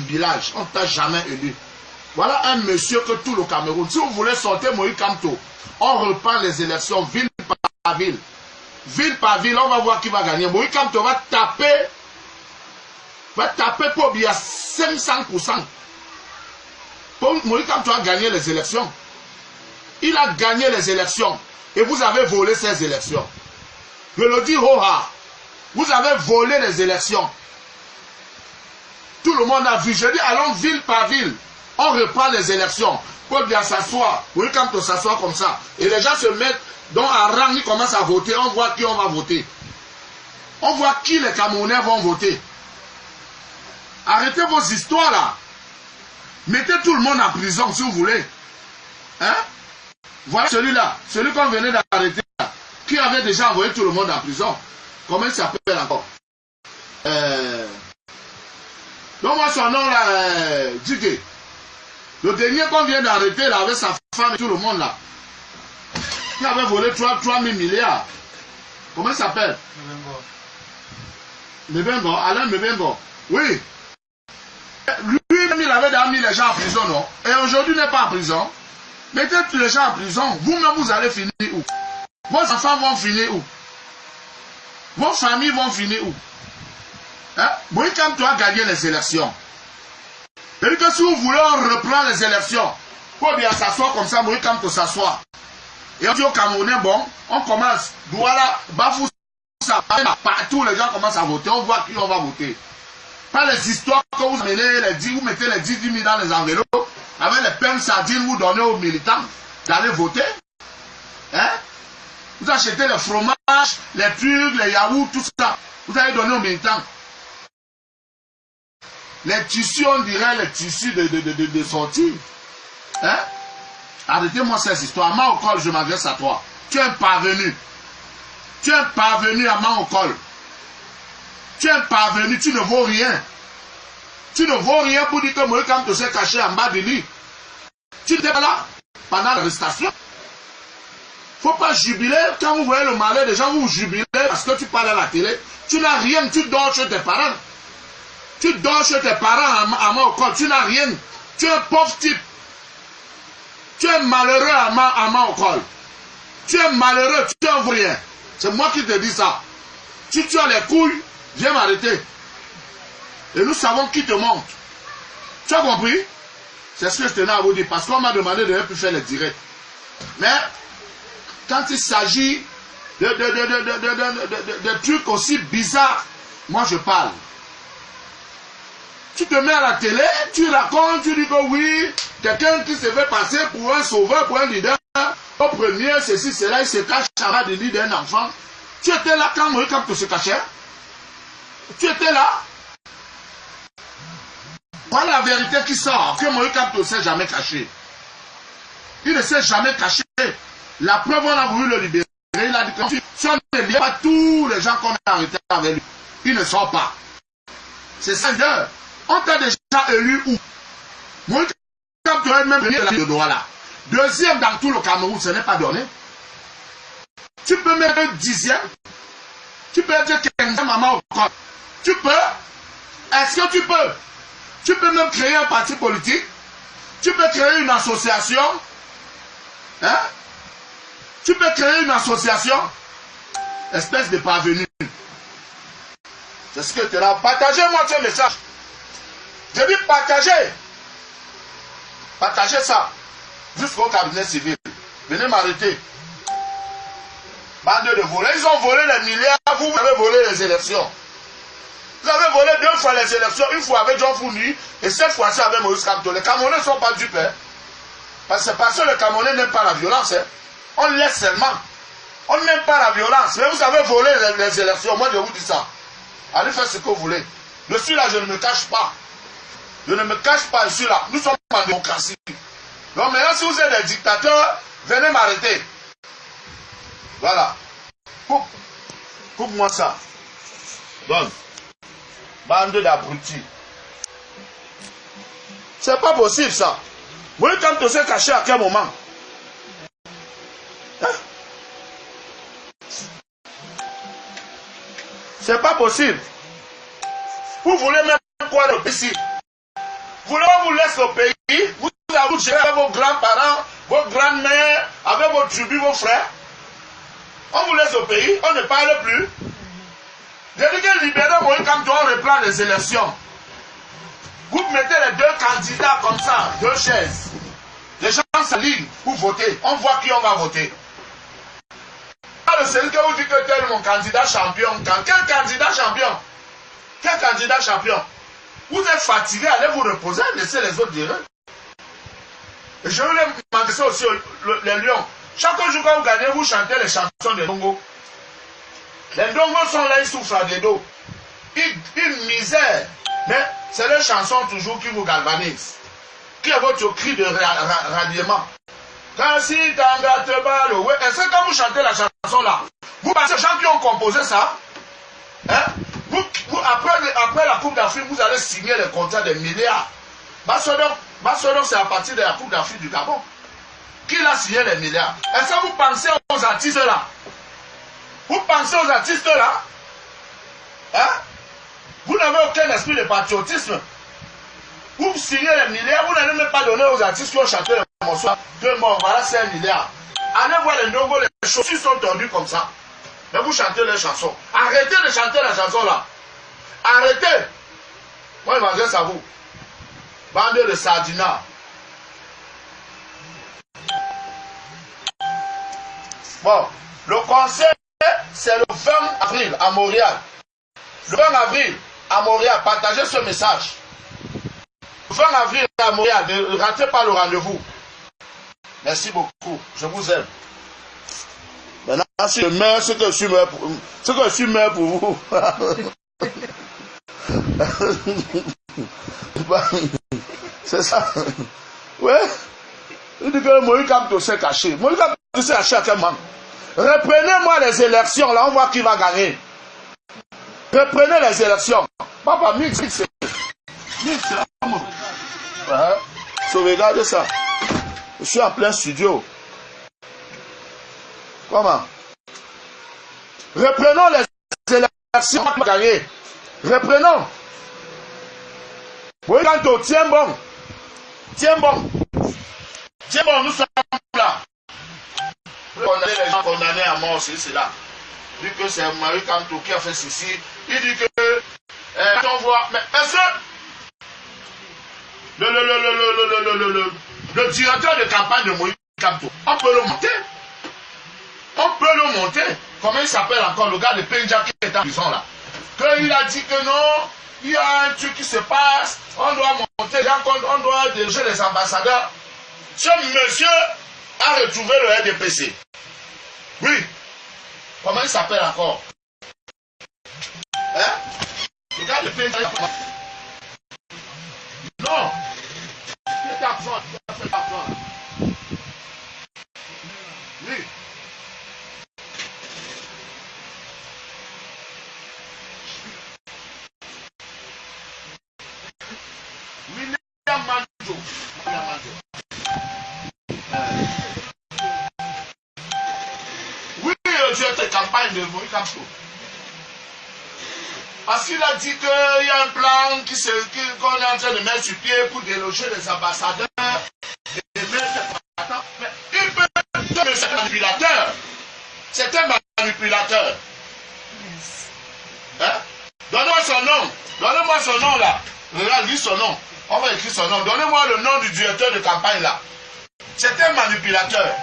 village. On ne t'a jamais élu. Voilà un monsieur que tout le Cameroun. Si vous voulez sortir Moïse Kamto, on reprend les élections ville par ville. Ville par ville, on va voir qui va gagner. Moïse Kamto va taper pour bien 500%. Moïse Kamto a gagné les élections. Il a gagné les élections. Et vous avez volé ces élections. Je le dis Roha. Vous avez volé les élections. Tout le monde a vu. Je dis allons ville par ville. On reprend les élections. Pour bien s'asseoir. Oui, quand on s'assoit comme ça. Et les gens se mettent dans un rang, ils commencent à voter. On voit qui on va voter. On voit qui les Camerounais vont voter. Arrêtez vos histoires là. Mettez tout le monde en prison si vous voulez. Hein? Voilà celui-là. Celui qu'on venait d'arrêter. Qui avait déjà envoyé tout le monde en prison. Comment il s'appelle encore? Donc moi son nom là, Djigé. Le dernier qu'on vient d'arrêter là avec sa femme et tout le monde là. Qui avait volé 3 000 milliards. Comment il s'appelle? Mebengo. Alain Mebengo. Oui. Lui-même il avait déjà mis les gens en prison, non? Et aujourd'hui il n'est pas en prison. Mettez tous les gens en prison. Vous-même vous allez finir où? Vos enfants vont finir où? Vos familles vont finir où? Hein? Moïse Kamto a gagné les élections. C'est-à-dire que si vous voulez, on reprend les élections. Pour bien s'asseoir comme ça, Moïse Kamto s'assoit. Et on dit au Camerounais, bon, on commence. Douala, Bafou, ça, partout les gens commencent à voter. On voit qui on va voter. Pas les histoires que vous menez, vous mettez les 10 000 dans les enveloppes. Avec les pains sardines, vous donnez aux militants d'aller voter. Hein? Vous achetez les fromages, les trucs, les yaourts, tout ça. Vous allez donner aux militants. Les tissus, on dirait les tissus de sortie. Hein? Arrêtez-moi ces histoires. Maokol, je m'adresse à toi. Tu es un parvenu. Tu es un parvenu à Maokol. Tu es un parvenu, tu ne vaux rien. Tu ne vaux rien pour dire que Moïse Kamto s'est caché en bas de lui. Tu n'étais pas là pendant l'arrestation. Il ne faut pas jubiler. Quand vous voyez le malheur des gens, vous jubilez parce que tu parles à la télé. Tu n'as rien, tu dors chez tes parents. Tu dors chez tes parents à Maokol, tu n'as rien. Tu es un pauvre type. Tu es malheureux à Maokol. Tu es malheureux, tu n'en veux rien. C'est moi qui te dis ça. Si tu as les couilles, viens m'arrêter. Et nous savons qui te monte. Tu as compris? C'est ce que je tenais à vous dire. Parce qu'on m'a demandé de ne plus faire les directs. Mais, quand il s'agit de trucs aussi bizarres, moi je parle. Tu te mets à la télé, tu racontes, tu dis que oui, quelqu'un qui se fait passer pour un sauveur, pour un leader, au premier, ceci, cela, il se cache à la délit d'un enfant. Tu étais là quand Moïse Kamto se cachait? Tu étais là? Voilà la vérité qui sort, que Moïse Kamto ne s'est jamais caché. Il ne s'est jamais caché. La preuve, on a voulu le libérer. Il a dit que si on ne libère pas tous les gens qu'on a arrêtés avec lui, il ne sort pas. C'est 5 heures. On t'a déjà élu où? Moi, quand tu as même venu de Douala. Deuxième dans tout le Cameroun, ce n'est pas donné. Tu peux mettre un 10e. Tu peux être 15e maman au corps. Tu peux. Est-ce que tu peux? Tu peux même créer un parti politique. Tu peux créer une association. Hein? Tu peux créer une association. Espèce de parvenu. C'est ce que tu as. Partagez-moi ce message. Je dis partagez. Partagez ça. Jusqu'au cabinet civil. Venez m'arrêter. Bande de volés. Ils ont volé les milliards. Vous avez volé les élections. Vous avez volé 2 fois les élections. Une fois avec Jean Founi. Et cette fois-ci avec Moïse Kamto. Les Camerounais ne sont pas dupes. Hein? Parce que les Camerounais n'aiment pas la violence. Hein? On laisse seulement. On n'aime pas la violence. Mais vous avez volé les élections. Moi, je vous dis ça. Allez faire ce que vous voulez. Je suis là, je ne me cache pas. Je ne me cache pas, je suis là. Nous sommes en démocratie. Donc maintenant, si vous êtes des dictateurs, venez m'arrêter. Voilà. Coupe-moi ça. Donne. Bande d'abrutis. C'est pas possible ça. Vous voyez quand on s'est caché à quel moment? Hein? C'est pas possible. Vous voulez même quoi de ici? on vous laisse au pays, vous allez gérer avec vos grands-parents, vos grandes-mères, avec vos tribus, vos frères. On vous laisse au pays, on ne parle plus. Depuis que libérer Moïse Kamto, on reprend les élections. Vous mettez les deux candidats comme ça, deux chaises. Les gens s'alignent pour voter. On voit qui on va voter. Celui que vous dites que tel mon candidat champion. Quel candidat champion? Quel candidat champion? Vous êtes fatigué, allez vous reposer, laissez les autres dire. Et je voulais m'adresser aussi les lions. Chaque jour que vous gagnez, vous chantez les chansons des Ndongo. Les Ndongo sont là, ils souffrent des dos. Une misère. Mais c'est les chansons toujours qui vous galvanisent. Qui est votre cri de ralliement. Quand si t'engages te balle, ouais. Est-ce que quand vous chantez la chanson là, vous pensez les gens qui ont composé ça? Hein? Après la Coupe d'Afrique, vous allez signer les contrats de milliards. Basodon, c'est à partir de la Coupe d'Afrique du Gabon. Qui a signé les milliards? Est-ce que vous pensez aux artistes là? Vous pensez aux artistes là? Hein? Vous n'avez aucun esprit de patriotisme. Vous signez les milliards, vous n'allez même pas donner aux artistes qui ont chanté les morceaux. Deux morts, voilà, c'est 1 milliard. Allez voir les Ndongo, les chaussures sont tendues comme ça. Mais vous chantez les chansons. Arrêtez de chanter la chanson là. Arrêtez. Moi, je m'adresse à vous. Bande de sardinats. Bon, le conseil, c'est le 20 avril à Montréal. Le 20 avril à Montréal, partagez ce message. Le 20 avril à Montréal, ne ratez pas le rendez-vous. Merci beaucoup, je vous aime. Maintenant, si je meurs, ce que je suis mort pour vous. C'est ça. Ouais. Il dit que Moïse Kamto s'est caché. Moïse Kamto s'est caché à quel moment? Reprenez-moi les élections, là, on voit qui va gagner. Reprenez les élections. Papa, mix, sauvegardez ça. Je suis en plein studio. Comment? Reprenons les élections, on va gagner. Reprenons. Oui, Kanto, tiens bon. Tiens bon. Tiens bon, nous sommes là. Condamner les gens condamnés à mort, c'est là. Vu que c'est Marie Kanto qui a fait ceci, il dit que on voit. Mais est-ce que le directeur de campagne de Moïse Kamto, on peut le monter? On peut le monter. Comment il s'appelle encore le gars de Penja qui est en prison là? Qu'il a dit que non, il y a un truc qui se passe, on doit monter, on doit diriger les ambassadeurs. Ce monsieur a retrouvé le RDPC. Oui. Comment il s'appelle encore? Hein? Le gars de Penja. Non. Il est absent. Oui. William Manjo. Oui, le directeur de campagne de Moïse Kamto. Parce qu'il a dit qu'il y a un plan qu'on est en train de mettre sur pied pour déloger les ambassadeurs. Mais il peut être un manipulateur. C'est un manipulateur. Hein? Donnez-moi son nom. Donnez-moi son nom là. Regarde, lis son nom. On va écrire son nom. Donnez-moi le nom du directeur de campagne là. C'est un manipulateur.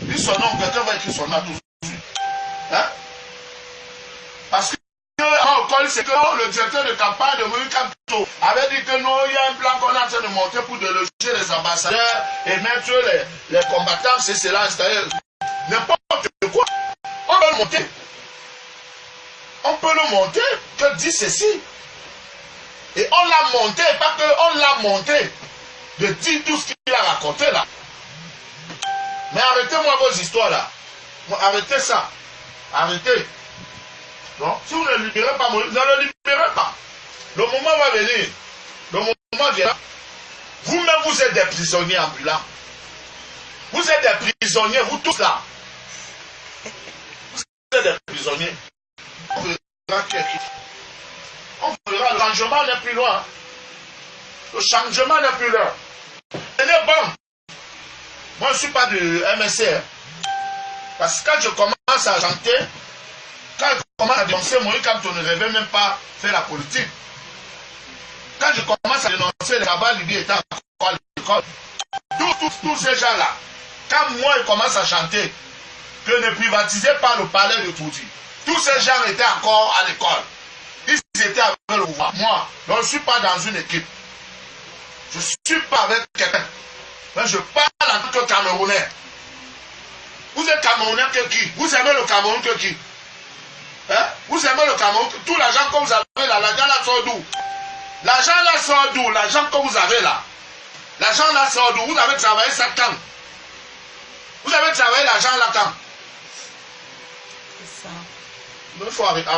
Lis son nom. Quelqu'un va écrire son nom tout de suite. Hein? Parce que c'est que le directeur de campagne de Moïse Kamto avait dit que non, il y a un plan qu'on est en train de monter pour déloger les ambassadeurs et mettre les combattants, c'est cela, c'est-à-dire n'importe quoi. On peut le monter. On peut le monter, que dit ceci. Et on l'a monté, pas que on l'a monté de dire tout ce qu'il a raconté là. Mais arrêtez-moi vos histoires là. Arrêtez ça. Arrêtez. Non, si vous ne libérez pas Moïse, vous ne le libérez pas. Le moment va venir. Le moment viendra. Vous-même, vous êtes des prisonniers ambulants. Vous êtes des prisonniers, vous tous là. Vous êtes des prisonniers. On verra qui est qui. On verra, le changement n'est plus loin. Le changement n'est plus là. Ce n'est bon. Moi, je ne suis pas du MSR. Parce que quand je commence à chanter, quand je commence à dénoncer Moïse, quand on ne rêvait même pas faire la politique, quand je commence à dénoncer le rabat Libye étant encore à l'école, tous ces gens-là, quand moi je commence à chanter que ne privatisez pas le palais de Touti, tous ces gens étaient encore à l'école. Ils étaient avec le pouvoir. Moi, je ne suis pas dans une équipe. Je ne suis pas avec quelqu'un. Mais je parle en tant que Camerounais. Vous êtes Camerounais que qui? Vous aimez le Cameroun que qui? Hein? Vous aimez le Cameroun? Tout l'argent que vous avez là, l'argent là sort d'où? L'argent là sort d'où? L'argent que vous avez là. L'argent là sort d'où? Vous avez travaillé ça quand? Vous avez travaillé l'argent là quand? C'est ça. Il faut arrêter.